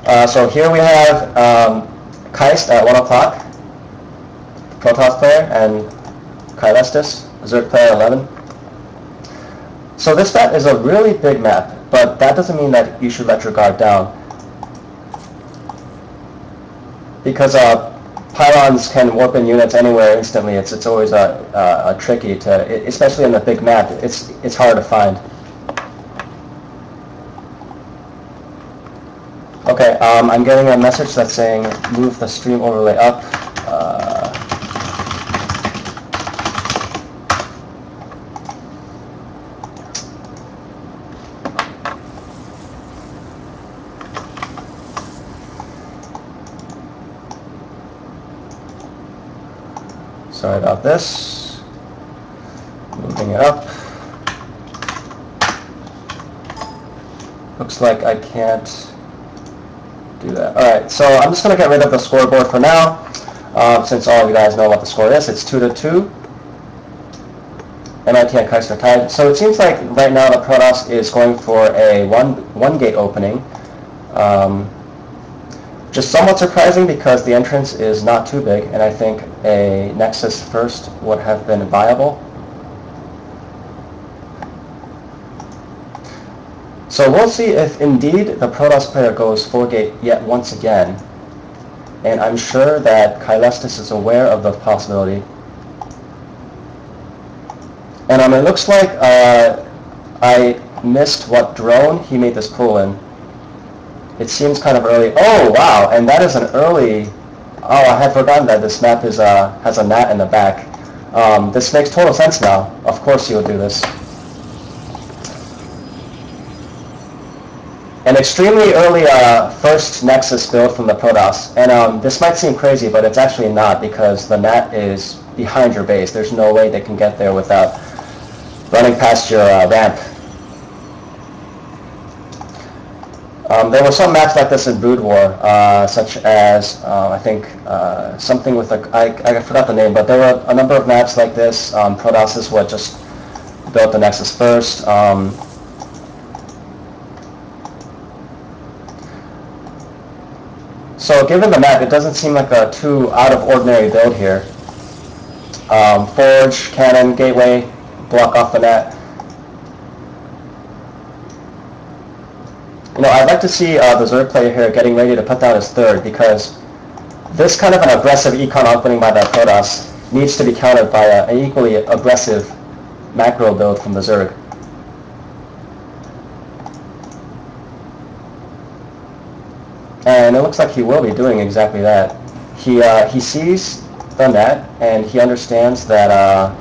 So here we have KAIST at 1 o'clock, Protoss player, and Caelestis, Zerg player 11. So this map is a really big map, but that doesn't mean that you should let your guard down. Because pylons can warp in units anywhere instantly. It's always tricky to, especially in the big map. It's hard to find. Okay, I'm getting a message that's saying move the stream overlay up. Sorry about this. Moving it up. Looks like I can't do that. Alright, so I'm just going to get rid of the scoreboard for now, since all of you guys know what the score is. It's 2-2. MIT and KAIST are tied. So it seems like right now the Protoss is going for a one gate opening. Just somewhat surprising because the entrance is not too big, and I think a Nexus first would have been viable. So we'll see if indeed the Protoss player goes 4-gate yet once again. And I'm sure that Caelestis is aware of the possibility. And it looks like I missed what drone he made this pull in. It seems kind of early. Oh, wow, and that is an early... Oh, I had forgotten that this map is has a gnat in the back. This makes total sense now. Of course you would do this. An extremely early first Nexus build from the Protoss. And this might seem crazy, but it's actually not, because the gnat is behind your base. There's no way they can get there without running past your ramp. There were some maps like this in Brood War, such as, I think, something with I forgot the name, but there were a number of maps like this. Protoss is what just built the Nexus first. So given the map, it doesn't seem like a too out-of-ordinary build here. Forge, cannon, gateway, block off the net. You know, I'd like to see the Zerg player here getting ready to put down his third, because this kind of an aggressive econ opening by the Protoss needs to be countered by an equally aggressive macro build from the Zerg. And it looks like he will be doing exactly that. He sees the net, and he understands that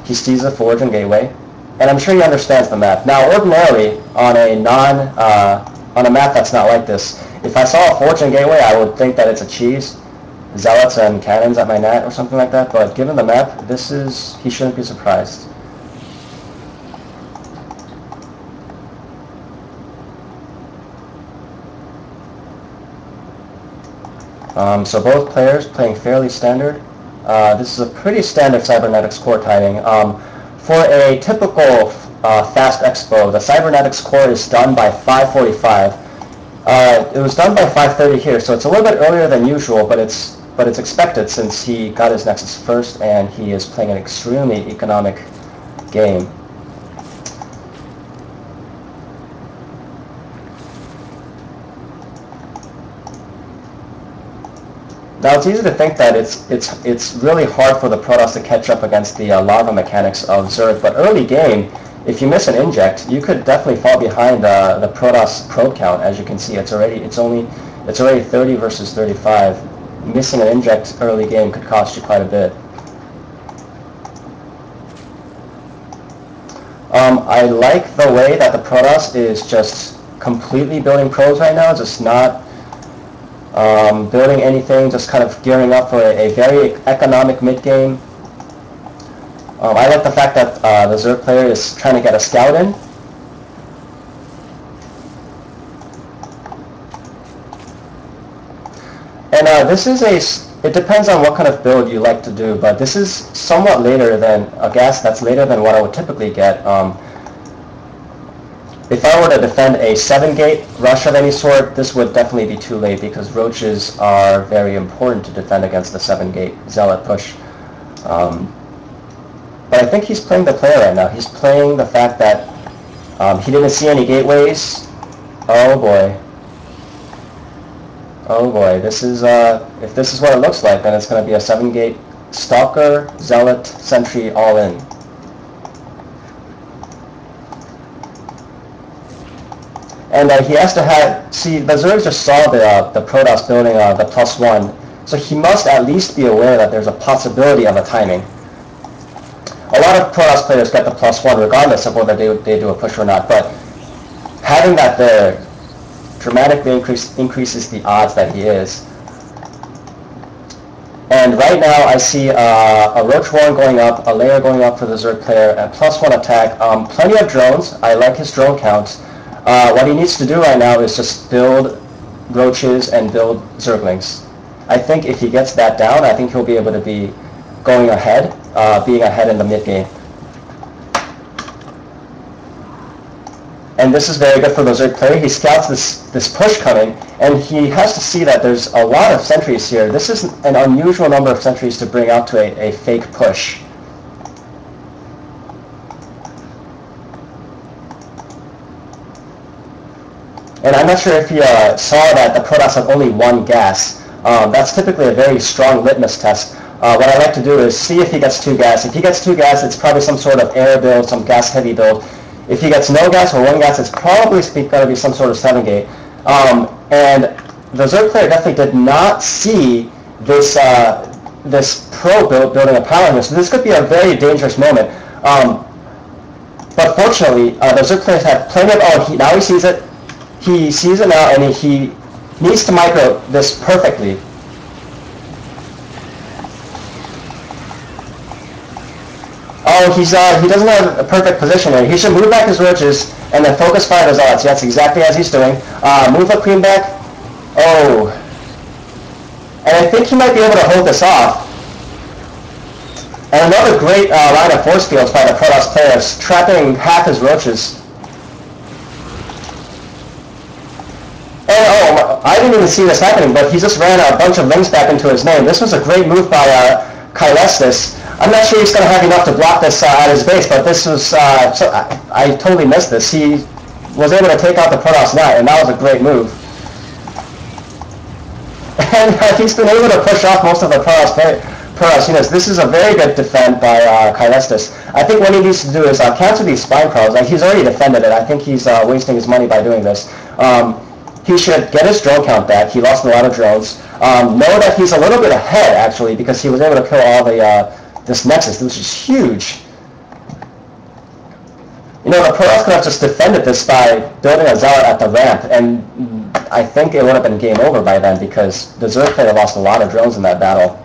he sees the Forge and Gateway. And I'm sure he understands the map. Now, ordinarily, on a map that's not like this, if I saw a Forge and Gateway, I would think that it's a cheese, zealots and cannons at my net or something like that. But given the map, he shouldn't be surprised. So both players playing fairly standard. This is a pretty standard cybernetics core timing. For a typical fast expo, the cybernetics core is done by 5:45. It was done by 5:30 here, so it's a little bit earlier than usual, but it's expected since he got his Nexus first and he is playing an extremely economic game. Now it's easy to think that it's really hard for the Protoss to catch up against the larva mechanics of Zerg, but early game, if you miss an inject, you could definitely fall behind the Protoss probe count. As you can see, it's already 30 versus 35. Missing an inject early game could cost you quite a bit. I like the way that the Protoss is just completely building probes right now, just not building anything, just kind of gearing up for a very economic mid-game. I like the fact that the Zerg player is trying to get a scout in. And it depends on what kind of build you like to do, but this is somewhat later than a gas that's later than what I would typically get. If I were to defend a 7-gate rush of any sort, this would definitely be too late because roaches are very important to defend against the 7-gate zealot push. But I think he's playing the play right now. He's playing the fact that he didn't see any gateways. Oh boy. Oh boy, this is, if this is what it looks like, then it's going to be a 7-gate Stalker, Zealot, Sentry, all in. And he has to have, see, the Zerg just saw the Protoss building the +1, so he must at least be aware that there's a possibility of a timing. A lot of Protoss players get the +1 regardless of whether they do a push or not, but having that there dramatically increases the odds that he is. And right now I see a Roach Warren going up, a layer going up for the Zerg player, a +1 attack, plenty of drones. I like his drone counts. What he needs to do right now is just build roaches and build Zerglings. I think if he gets that down, I think he'll be able to be going ahead, being ahead in the mid-game. And this is very good for the Zerg player. He scouts this push coming, and he has to see that there's a lot of sentries here. This is an unusual number of sentries to bring out to a fake push. And I'm not sure if you saw that the Protoss have only 1 gas. That's typically a very strong litmus test. What I like to do is see if he gets 2 gas. If he gets 2 gas, it's probably some sort of air build, some gas-heavy build. If he gets no gas or 1 gas, it's probably going to be some sort of 7-gate. And the Zerg player definitely did not see this this pro building a pylon here, so this could be a very dangerous moment. But fortunately, the Zerg players have plenty of... now he sees it. He sees it now, and he needs to micro this perfectly. Oh, he doesn't have a perfect position here. He should move back his roaches and then focus fire those odds. That's exactly as he's doing. Move the queen back. Oh. And I think he might be able to hold this off. And another great line of force fields by the Protoss players, trapping half his roaches. And oh, I didn't even see this happening, but he just ran a bunch of links back into his name. This was a great move by Caelestis. I'm not sure he's going to have enough to block this at his base, but this was, I totally missed this. He was able to take out the Protoss net, and that was a great move. And he's been able to push off most of the Protoss units. This is a very good defend by Caelestis. I think what he needs to do is cancel these spine crawls. Like, he's already defended it. I think he's wasting his money by doing this. He should get his drone count back. He lost a lot of drones. Know that he's a little bit ahead, actually, because he was able to kill all the this Nexus, which is huge. You know, the Protoss could have just defended this by building a Zealot at the ramp, and I think it would have been game over by then because the Zerg player lost a lot of drones in that battle.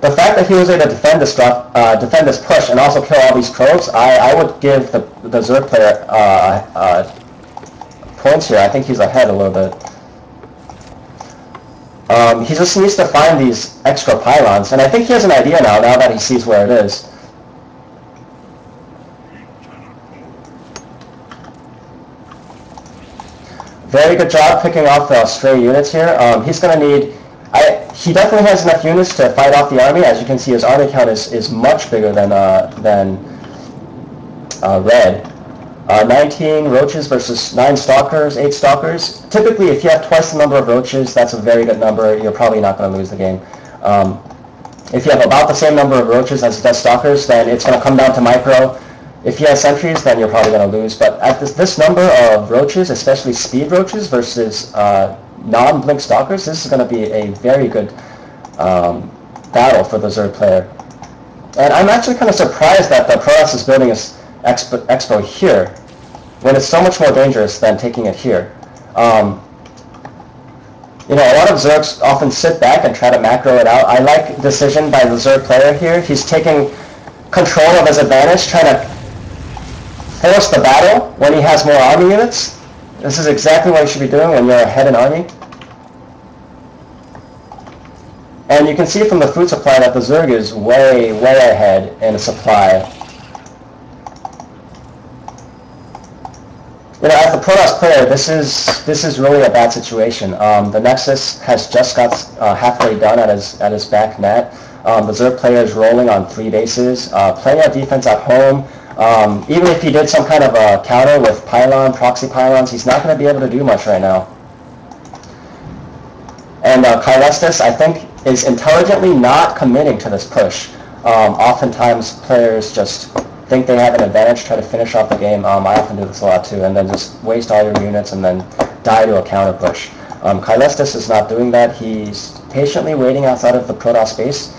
The fact that he was able to defend this push and also kill all these probes, I would give the Zerg player points here. I think he's ahead a little bit. He just needs to find these extra pylons, and I think he has an idea now that he sees where it is. Very good job picking off the stray units here. He's going to need... he definitely has enough units to fight off the army. As you can see, his army count is much bigger than red. 19 roaches versus 9 stalkers, 8 stalkers. Typically, if you have twice the number of roaches, that's a very good number. You're probably not going to lose the game. If you have about the same number of roaches as does stalkers, then it's going to come down to micro. If you have sentries, then you're probably going to lose. But at this number of roaches, especially speed roaches versus non-blink stalkers, this is going to be a very good battle for the Zerg player. And I'm actually kind of surprised that the Protoss is building his Expo here, when it's so much more dangerous than taking it here. You know, a lot of Zergs often sit back and try to macro it out. I like decision by the Zerg player here. He's taking control of his advantage, trying to force the battle when he has more army units. This is exactly what you should be doing when you're ahead in army. And you can see from the food supply that the Zerg is way ahead in supply. You know, as a Protoss player, this is really a bad situation. The Nexus has just got halfway done at his back net. The Zerg player is rolling on 3 bases, playing out defense at home. Even if he did some kind of a counter with proxy pylons, he's not going to be able to do much right now. And Caelestis, I think, is intelligently not committing to this push. Oftentimes, players just think they have an advantage, try to finish off the game. I often do this a lot too, and then just waste all your units and then die to a counter push. Caelestis is not doing that. He's patiently waiting outside of the Protoss base,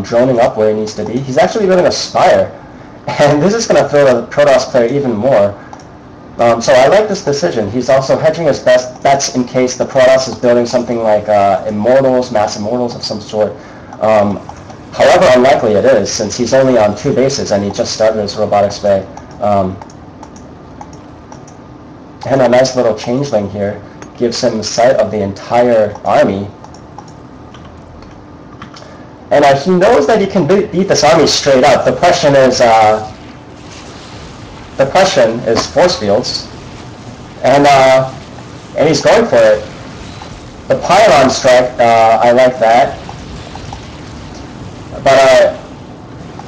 droning up where he needs to be. He's actually building a Spire, and this is going to throw the Protoss player even more. So I like this decision. He's also hedging his best bets in case the Protoss is building something like Immortals, Mass Immortals of some sort. However unlikely it is, since he's only on 2 bases and he just started his Robotics Bay. And a nice little changeling here gives him sight of the entire army. And he knows that he can beat this army straight up. The question is force fields, and he's going for it. The pylon strike, I like that. But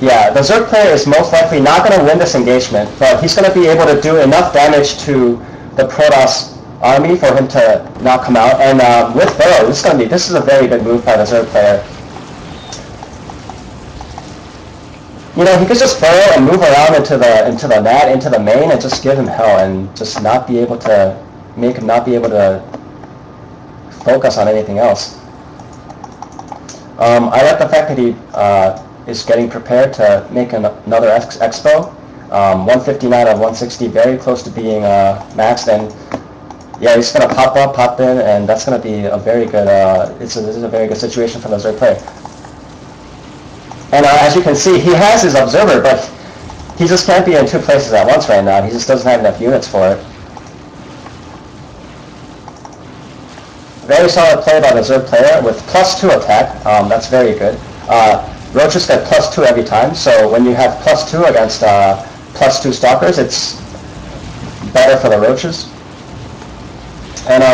yeah, the Zerg player is most likely not going to win this engagement, but he's going to be able to do enough damage to the Protoss army for him to not come out. And with Burrow, this is a very good move by the Zerg player. You know, he could just burrow and move around into the net, into the main, and just give him hell, and just not be able to make him not be able to focus on anything else. I like the fact that he is getting prepared to make another expo. 159 out of 160, very close to being maxed, and yeah, he's going to pop in, and that's going to be a very good. This is a very good situation for the Zerg player. And as you can see, he has his observer, but he just can't be in 2 places at once right now. He just doesn't have enough units for it. Very solid play by the Zerg player with +2 attack. That's very good. Roaches get +2 every time, so when you have +2 against +2 Stalkers, it's better for the Roaches. And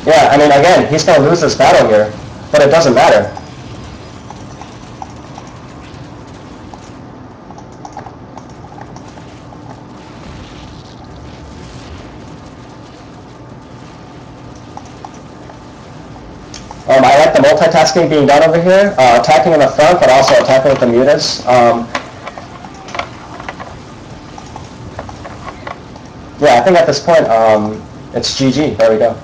yeah, I mean, again, he's going to lose this battle here, but it doesn't matter. I like the multitasking being done over here, attacking in the front, but also attacking with the mutas. Yeah, I think at this point, it's GG. There we go.